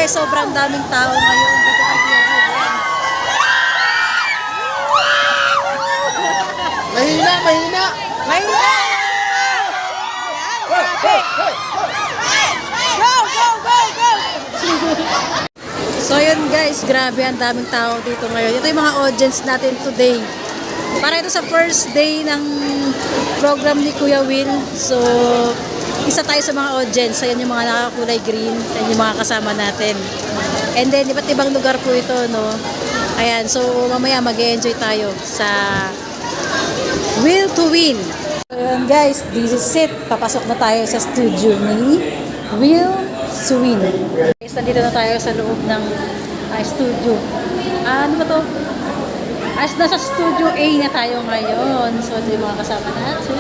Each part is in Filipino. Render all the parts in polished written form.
guys, sobrang daming tao ngayon dito kay Kuya Will. Mahina, mahina! Mahina! Go, go, go, go! So yun guys, grabe ang daming tao dito ngayon. Ito yung mga audience natin today. Para ito sa first day ng program ni Kuya Will. So, isa tayo sa mga audience. Ayan yung mga nakakulay green. Ayan yung mga kasama natin. And then, iba't ibang lugar po ito, no? Ayan, so mamaya mag-enjoy tayo sa Will to Win. Ayan guys, this is it. Papasok na tayo sa studio ni Will to Win. Guys, nandito na tayo sa loob ng studio. Ano ba to? As nasa studio A na tayo ngayon. So, ito yung mga kasama natin.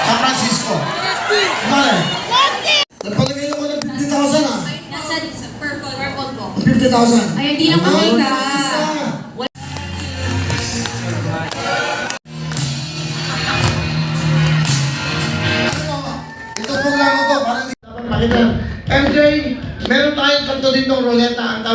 San Francisco. Mare. Nagpalagay ako ng 50,000 ah. Nasa purple po. 50,000. Ay, hindi lang makita. Ito programa ko, parang hindi dapat makita. MJ, meron tayong kanto dito ng ruleta. Ang tawag.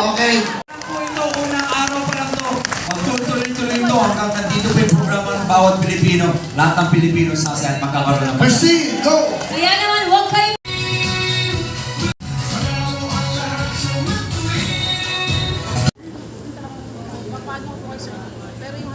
Okay. Po ito, unang araw pa lang to. Magtuloy-tuloy ito hanggang nandito pa yung programa ng bawat Pilipino. Lahat ng Pilipino sasaya at magkakaroon ng Proceed, go! Kaya naman, huwag kayo. Pero yung